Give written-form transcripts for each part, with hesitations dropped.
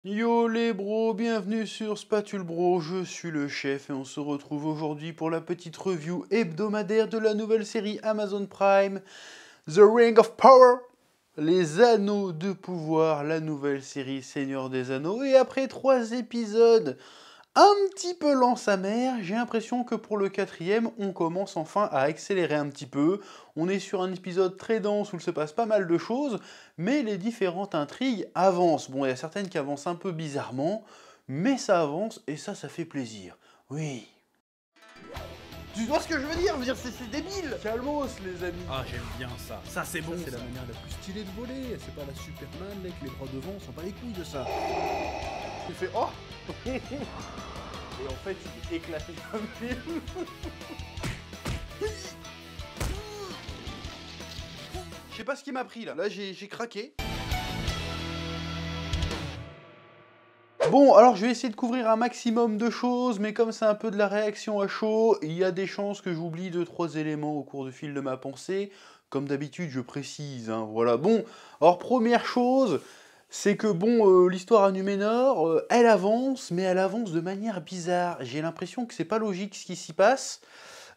Yo les bros, bienvenue sur Spatule Bro, je suis le chef et on se retrouve aujourd'hui pour la petite review hebdomadaire de la nouvelle série Amazon Prime, The Ring of Power, les Anneaux de Pouvoir, la nouvelle série Seigneur des Anneaux. Et après 3 épisodes un petit peu lent sa mère, j'ai l'impression que pour le 4e, on commence enfin à accélérer un petit peu. On est sur un épisode très dense où il se passe pas mal de choses, mais les différentes intrigues avancent. Bon, il y a certaines qui avancent un peu bizarrement, mais ça avance et ça fait plaisir. Oui. Tu vois ce que je veux dire? C'est débile. Calmos les amis. Ah, j'aime bien ça. Ça, c'est bon. C'est la manière la plus stylée de voler. C'est pas la Superman avec les bras devant, on s'en bat les couilles de ça. Il fait oh. Et en fait, il est éclaté comme film. Je sais pas ce qui m'a pris là. Là, j'ai craqué. Bon, alors je vais essayer de couvrir un maximum de choses, mais comme c'est un peu de la réaction à chaud, il y a des chances que j'oublie 2-3 éléments au cours du fil de ma pensée. Comme d'habitude, je précise, hein, voilà. Bon, alors première chose, c'est que bon, l'histoire à Numénor, elle avance, mais elle avance de manière bizarre. J'ai l'impression que c'est pas logique ce qui s'y passe.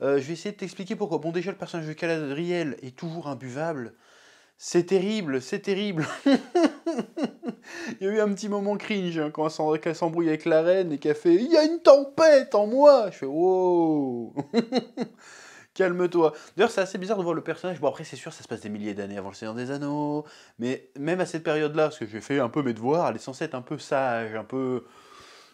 Je vais essayer de t'expliquer pourquoi. Bon, déjà, le personnage de Galadriel est toujours imbuvable. C'est terrible, c'est terrible. Il y a eu un petit moment cringe hein, quand elle s'embrouille avec la reine et qu'elle fait « Il y a une tempête en moi !» Je fais « Wow !» Calme-toi. D'ailleurs, c'est assez bizarre de voir le personnage. Bon, après, c'est sûr, ça se passe des milliers d'années avant le Seigneur des Anneaux. Mais même à cette période-là, parce que j'ai fait un peu mes devoirs, elle est censée être un peu sage, un peu...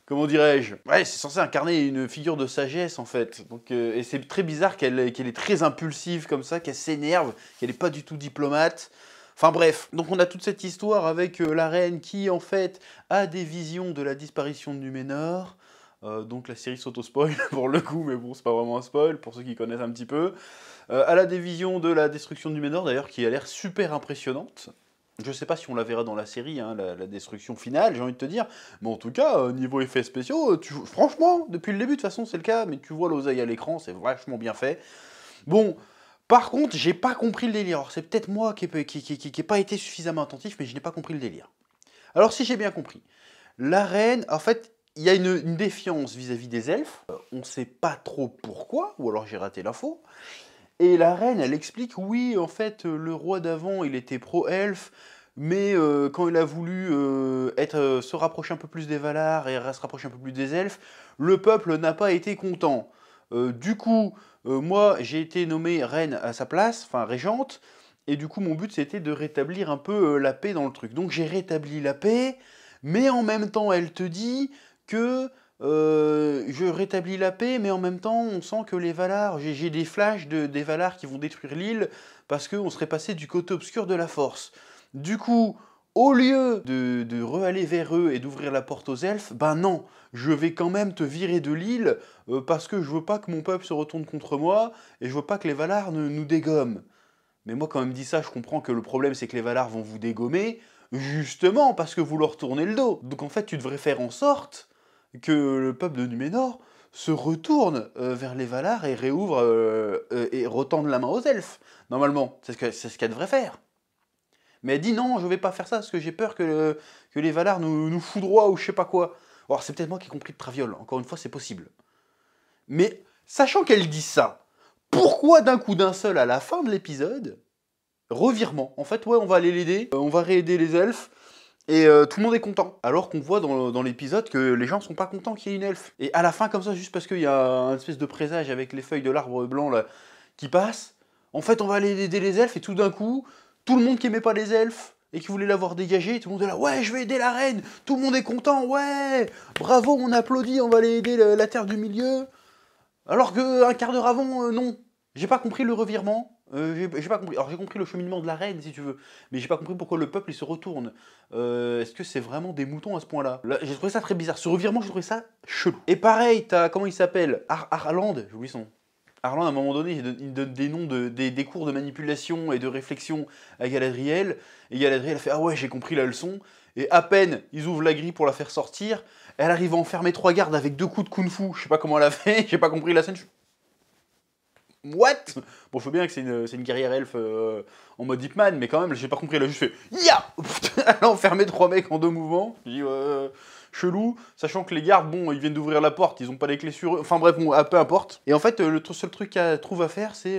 Comment dirais-je? Ouais, c'est censé incarner une figure de sagesse, en fait. Donc, et c'est très bizarre qu'elle est très impulsive comme ça, qu'elle s'énerve, qu'elle n'est pas du tout diplomate. Enfin bref, donc on a toute cette histoire avec la reine qui, en fait, a des visions de la disparition de Numénor. Donc la série s'auto-spoil pour le coup, mais bon, c'est pas vraiment un spoil pour ceux qui connaissent un petit peu. Elle a des visions de la destruction de Numénor, d'ailleurs, qui a l'air super impressionnante. Je sais pas si on la verra dans la série, hein, la destruction finale, j'ai envie de te dire. Mais en tout cas, niveau effets spéciaux, franchement, depuis le début, de toute façon, c'est le cas, mais tu vois l'oseille à l'écran, c'est vachement bien fait. Bon, par contre, j'ai pas compris le délire. Alors, c'est peut-être moi qui n'ai pas été suffisamment attentif, mais je n'ai pas compris le délire. Alors, si j'ai bien compris, la reine, en fait, il y a une défiance vis-à-vis des elfes. On sait pas trop pourquoi, ou alors j'ai raté l'info. Et la reine, elle explique, oui, en fait, le roi d'avant, il était pro-elfe, mais quand il a voulu se rapprocher un peu plus des Valar et se rapprocher un peu plus des elfes, le peuple n'a pas été content. Du coup, moi, j'ai été nommée reine à sa place, enfin régente, et du coup, mon but, c'était de rétablir un peu la paix dans le truc. Donc, j'ai rétabli la paix, mais en même temps, elle te dit que je rétablis la paix, mais en même temps, on sent que les Valar, j'ai des flashs des Valar qui vont détruire l'île parce qu'on serait passé du côté obscur de la Force. Du coup, au lieu de re-aller vers eux et d'ouvrir la porte aux elfes, ben non, je vais quand même te virer de l'île parce que je veux pas que mon peuple se retourne contre moi et je veux pas que les Valar nous dégomment. Mais moi, quand elle me dit ça, je comprends que le problème, c'est que les Valar vont vous dégommer, justement parce que vous leur tournez le dos. Donc en fait, tu devrais faire en sorte que le peuple de Numénor se retourne vers les Valar et réouvre et retende la main aux elfes. Normalement, c'est ce qu'elle devrait faire. Mais elle dit non, je vais pas faire ça parce que j'ai peur que les Valar nous foudroient ou je sais pas quoi. Alors c'est peut-être moi qui ai compris de Traviole, encore une fois, c'est possible. Mais sachant qu'elle dit ça, pourquoi d'un coup d'un seul à la fin de l'épisode, revirement. En fait, ouais, on va aller l'aider, on va réaider les elfes, et tout le monde est content. Alors qu'on voit dans l'épisode que les gens sont pas contents qu'il y ait une elfe. Et à la fin, comme ça, juste parce qu'il y a un espèce de présage avec les feuilles de l'arbre blanc là, qui passe, en fait, on va aller aider les elfes, et tout d'un coup, tout le monde qui aimait pas les elfes, et qui voulait l'avoir dégagé, tout le monde est là, ouais, je vais aider la reine, tout le monde est content, ouais, bravo, on applaudit, on va aller aider la terre du milieu. Alors qu'un quart d'heure avant, non. J'ai pas compris le revirement. J'ai pas compris. Alors j'ai compris le cheminement de la reine, si tu veux, mais j'ai pas compris pourquoi le peuple il se retourne. Est-ce que c'est vraiment des moutons à ce point-là? Là, j'ai trouvé ça très bizarre. Ce revirement, j'ai trouvé ça chelou. Et pareil, t'as comment il s'appelle? Arland, j'ai oublié son nom. Arland, à un moment donné, il donne des noms des cours de manipulation et de réflexion à Galadriel. Et Galadriel a fait ah ouais, j'ai compris la leçon. Et à peine ils ouvrent la grille pour la faire sortir, elle arrive à enfermer 3 gardes avec 2 coups de kung-fu. Je sais pas comment elle a fait, j'ai pas compris la scène. what? Bon, je veux bien que c'est une guerrière elfe en mode Hitman, mais quand même, j'ai pas compris. Elle a juste fait ya. Elle a enfermé 3 mecs en 2 mouvements. J'ai dit chelou, sachant que les gardes, bon, ils viennent d'ouvrir la porte, ils ont pas les clés sur eux. Enfin bref, bon, peu importe. Et en fait, le seul truc qu'elle trouve à faire, c'est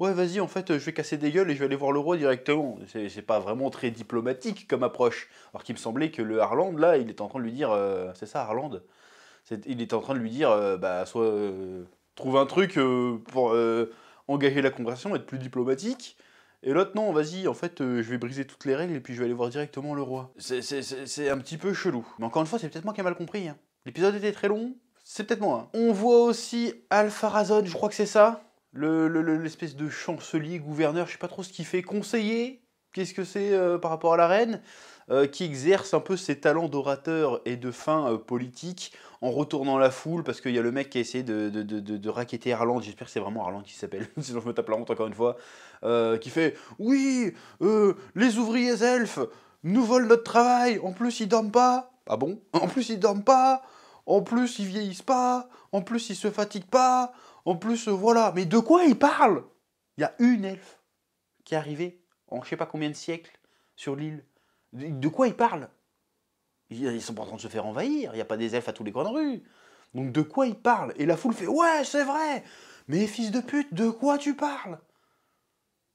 ouais, vas-y, en fait, je vais casser des gueules et je vais aller voir le roi directement. C'est pas vraiment très diplomatique comme approche. Alors qu'il me semblait que le Harland, là, il était en train de lui dire c'est ça, Harland? Il était en train de lui dire bah, soit trouve un truc pour engager la conversation, être plus diplomatique. Et l'autre, non, vas-y, en fait, je vais briser toutes les règles et puis je vais aller voir directement le roi. C'est un petit peu chelou. Mais encore une fois, c'est peut-être moi qui ai mal compris. Hein. L'épisode était très long, c'est peut-être moi. Hein. On voit aussi Alpharazon, je crois que c'est ça. L'espèce de chancelier, gouverneur, je sais pas trop ce qu'il fait. Conseiller, qu'est-ce que c'est par rapport à la reine qui exerce un peu ses talents d'orateur et de fin politique en retournant la foule, parce qu'il y a le mec qui a essayé de racketter Harland, j'espère que c'est vraiment Harland qui s'appelle, sinon je me tape la honte encore une fois, qui fait « Oui, les ouvriers elfes nous volent notre travail, en plus ils dorment pas. » Ah bon? En plus ils dorment pas, en plus ils vieillissent pas, en plus ils se fatiguent pas, en plus voilà. Mais de quoi ils parlent? Il y a une elfe qui est arrivée en je sais pas combien de siècles sur l'île. De quoi ils parlent? Ils sont pas en train de se faire envahir, il n'y a pas des elfes à tous les coins de rue. Donc de quoi ils parlent? Et la foule fait « Ouais, c'est vrai! Mais fils de pute, de quoi tu parles?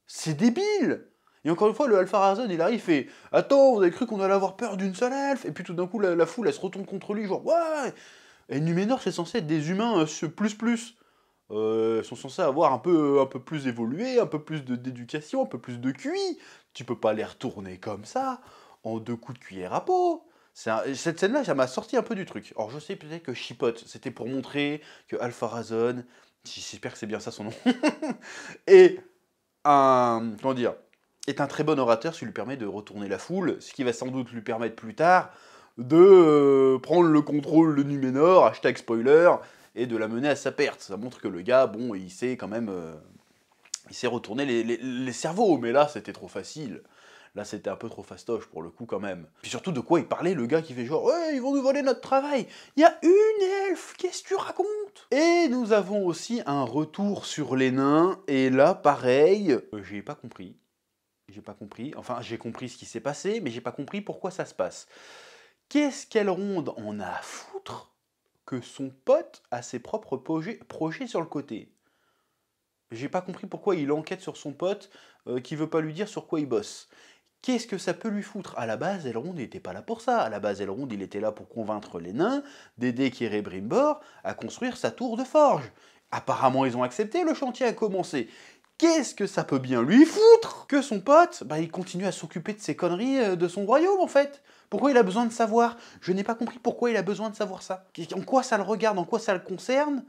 C'est débile !» Et encore une fois, le Alpharazon, il arrive, il fait « Attends, vous avez cru qu'on allait avoir peur d'une seule elfe ?» Et puis tout d'un coup, la foule, elle se retourne contre lui, genre « Ouais !» Et Numénor, c'est censé être des humains plus. Sont censés avoir un peu plus évolué, un peu plus d'éducation, un peu plus de QI. Tu peux pas les retourner comme ça, en 2 coups de cuillère à peau. Cette scène-là, ça m'a sorti un peu du truc. Alors je sais peut-être que chipote, c'était pour montrer que Alpharazon, j'espère que c'est bien ça son nom, est comment dire, est un très bon orateur, ce qui lui permet de retourner la foule, ce qui va sans doute lui permettre plus tard de prendre le contrôle de Numénor, hashtag spoiler, et de la mener à sa perte. Ça montre que le gars, bon, il sait quand même, il sait retourner les cerveaux, mais là, c'était trop facile. Là, c'était un peu trop fastoche pour le coup quand même. Puis surtout, de quoi il parlait, le gars qui fait genre « Ouais, ils vont nous voler notre travail. Il y a une elfe, qu'est-ce que tu racontes ?» Et nous avons aussi un retour sur les nains, et là, pareil, j'ai pas compris. J'ai pas compris. Enfin, j'ai compris ce qui s'est passé, mais j'ai pas compris pourquoi ça se passe. Qu'est-ce qu'Elrond en a à foutre que son pote a ses propres projets sur le côté? J'ai pas compris pourquoi il enquête sur son pote qui veut pas lui dire sur quoi il bosse. Qu'est-ce que ça peut lui foutre? À la base, Elrond n'était pas là pour ça. À la base, Elrond, il était là pour convaincre les nains d'aider Celebrimbor à construire sa tour de forge. Apparemment, ils ont accepté, le chantier a commencé. Qu'est-ce que ça peut bien lui foutre que son pote, il continue à s'occuper de ses conneries de son royaume, en fait? Pourquoi il a besoin de savoir? Je n'ai pas compris pourquoi il a besoin de savoir ça. En quoi ça le regarde? En quoi ça le concerne?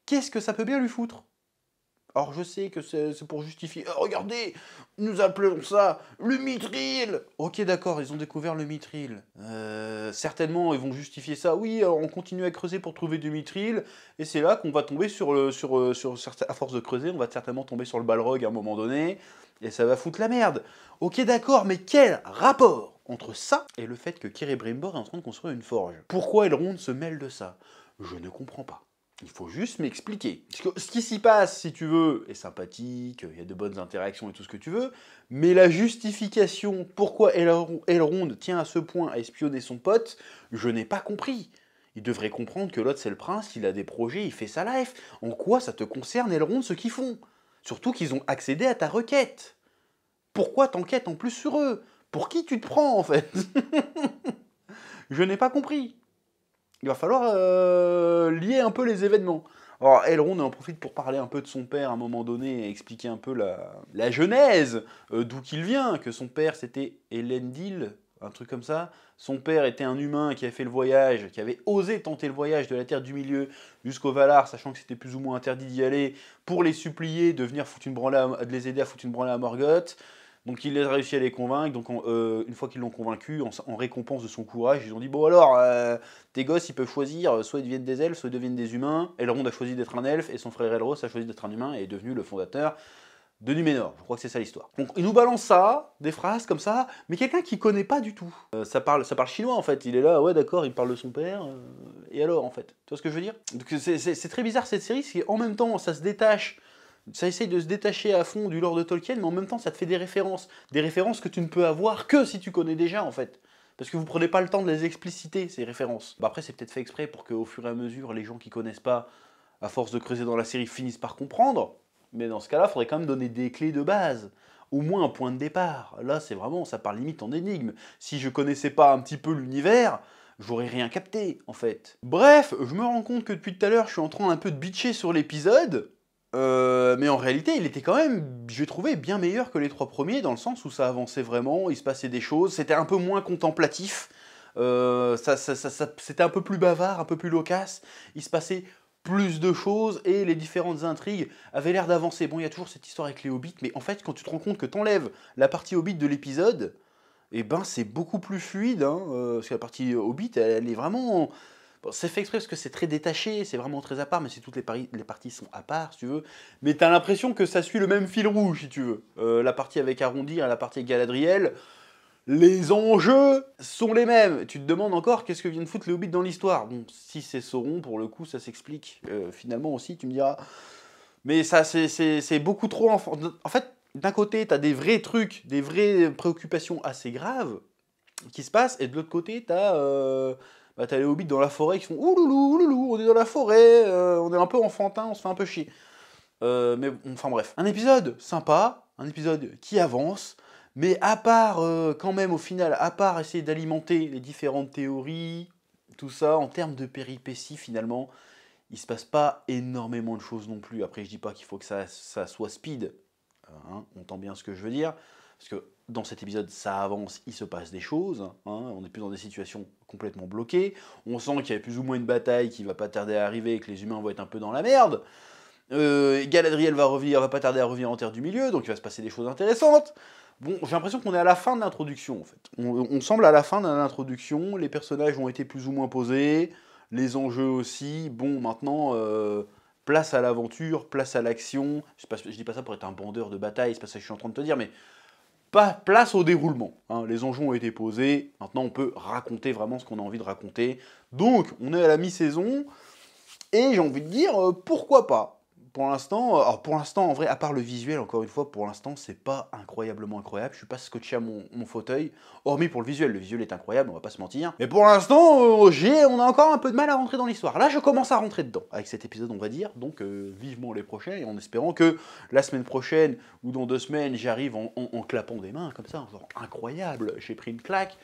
Qu'est-ce que ça peut bien lui foutre? Alors je sais que c'est pour justifier. Regardez, nous appelons ça le mithril. Ok, d'accord, ils ont découvert le mithril. Certainement, ils vont justifier ça. Oui, on continue à creuser pour trouver du mithril, et c'est là qu'on va tomber à force de creuser, on va certainement tomber sur le balrog à un moment donné, et ça va foutre la merde. Ok, d'accord, mais quel rapport entre ça et le fait que Celebrimbor est en train de construire une forge? Pourquoi Elrond se mêle de ça? Je ne comprends pas. Il faut juste m'expliquer. Ce qui s'y passe, si tu veux, est sympathique, il y a de bonnes interactions et tout ce que tu veux, mais la justification pourquoi Elrond tient à ce point à espionner son pote, je n'ai pas compris. Il devrait comprendre que l'autre c'est le prince, il a des projets, il fait sa life. En quoi ça te concerne, Elrond, ce qu'ils font? Surtout qu'ils ont accédé à ta requête. Pourquoi t'enquêtes en plus sur eux? Pour qui tu te prends, en fait? Je n'ai pas compris. Il va falloir lier un peu les événements. Alors Elrond en profite pour parler un peu de son père à un moment donné et expliquer un peu la genèse d'où qu'il vient, que son père c'était Elendil, un truc comme ça. Son père était un humain qui avait fait le voyage, qui avait osé tenter le voyage de la Terre du Milieu jusqu'au Valar, sachant que c'était plus ou moins interdit d'y aller, pour les supplier de venir de les aider à foutre une branlée à Morgoth. Donc il a réussi à les convaincre, donc une fois qu'ils l'ont convaincu, en récompense de son courage, ils ont dit « Bon alors, tes gosses ils peuvent choisir, soit ils deviennent des elfes, soit ils deviennent des humains. » Elrond a choisi d'être un elfe, et son frère Elros a choisi d'être un humain, et est devenu le fondateur de Numénor. Je crois que c'est ça l'histoire. Donc il nous balance ça, des phrases comme ça, mais quelqu'un qui connaît pas du tout. Ça parle chinois en fait, il est là, ouais d'accord, il parle de son père, et alors en fait, tu vois ce que je veux dire? Donc c'est très bizarre cette série, c'est qu'en même temps ça se détache Ça essaye de se détacher à fond du lore de Tolkien, mais en même temps, ça te fait des références. Des références que tu ne peux avoir que si tu connais déjà, en fait. Parce que vous prenez pas le temps de les expliciter, ces références. Bah après, c'est peut-être fait exprès pour qu'au fur et à mesure, les gens qui connaissent pas, à force de creuser dans la série, finissent par comprendre. Mais dans ce cas-là, il faudrait quand même donner des clés de base. Au moins un point de départ. Là, c'est vraiment, ça part limite en énigme. Si je connaissais pas un petit peu l'univers, j'aurais rien capté, en fait. Bref, je me rends compte que depuis tout à l'heure, je suis en train un peu de bitcher sur l'épisode. Mais en réalité, il était quand même, j'ai trouvé, bien meilleur que les 3 premiers, dans le sens où ça avançait vraiment, il se passait des choses, c'était un peu moins contemplatif, c'était un peu plus bavard, un peu plus loquace, il se passait plus de choses, et les différentes intrigues avaient l'air d'avancer. Bon, il y a toujours cette histoire avec les hobbits, mais en fait, quand tu te rends compte que t'enlèves la partie hobbit de l'épisode, eh ben c'est beaucoup plus fluide, hein, parce que la partie hobbit, elle est vraiment... Bon, c'est fait exprès parce que c'est très détaché, c'est vraiment très à part, mais si toutes les parties sont à part, si tu veux. Mais t'as l'impression que ça suit le même fil rouge, si tu veux. La partie avec Arondir et la partie avec Galadriel, les enjeux sont les mêmes. Tu te demandes encore qu'est-ce que viennent foutre les hobbits dans l'histoire. Bon, si c'est Sauron, pour le coup, ça s'explique finalement aussi, tu me diras. Mais ça, c'est beaucoup trop... En fait, d'un côté, t'as des vrais trucs, des vraies préoccupations assez graves qui se passent, et de l'autre côté, t'as les hobbits dans la forêt qui font ouloulou, ouloulou, on est dans la forêt, on est un peu enfantin, on se fait un peu chier. Mais enfin bref, un épisode sympa, un épisode qui avance, mais à part, quand même au final, à part essayer d'alimenter les différentes théories, tout ça, en termes de péripéties finalement, il se passe pas énormément de choses non plus. Après je dis pas qu'il faut que ça soit speed, hein, on entend bien ce que je veux dire, parce que dans cet épisode, ça avance, il se passe des choses, hein, on est plus dans des situations complètement bloquées, on sent qu'il y a plus ou moins une bataille qui va pas tarder à arriver et que les humains vont être un peu dans la merde. Galadriel va pas tarder à revenir en Terre du Milieu, donc il va se passer des choses intéressantes. Bon, j'ai l'impression qu'on est à la fin de l'introduction, en fait. On semble à la fin de l'introduction, les personnages ont été plus ou moins posés, les enjeux aussi. Bon, maintenant, place à l'aventure, place à l'action. Je dis pas ça pour être un bandeur de bataille, c'est pas ça que je suis en train de te dire, mais place au déroulement. Hein. Les enjeux ont été posés, maintenant on peut raconter vraiment ce qu'on a envie de raconter. Donc, on est à la mi-saison, et j'ai envie de dire, pourquoi pas. Pour l'instant, en vrai, à part le visuel, encore une fois, pour l'instant, c'est pas incroyablement incroyable. Je suis pas scotché à mon fauteuil, hormis pour le visuel est incroyable, on va pas se mentir. Mais pour l'instant, on a encore un peu de mal à rentrer dans l'histoire. Là, je commence à rentrer dedans, avec cet épisode, on va dire. Donc, vivement les prochains, et en espérant que la semaine prochaine, ou dans 2 semaines, j'arrive en clapant des mains, comme ça, genre, incroyable, j'ai pris une claque.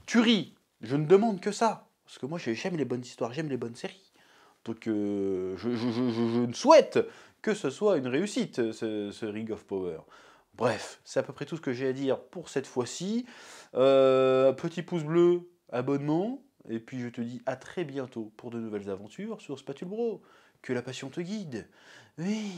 Tu ris, je ne demande que ça. Parce que moi, j'aime les bonnes histoires, j'aime les bonnes séries. Donc je ne souhaite que ce soit une réussite, ce Ring of Power. Bref, c'est à peu près tout ce que j'ai à dire pour cette fois-ci. Petit pouce bleu, abonnement, et puis je te dis à très bientôt pour de nouvelles aventures sur Spatule Bro. Que la passion te guide. Oui.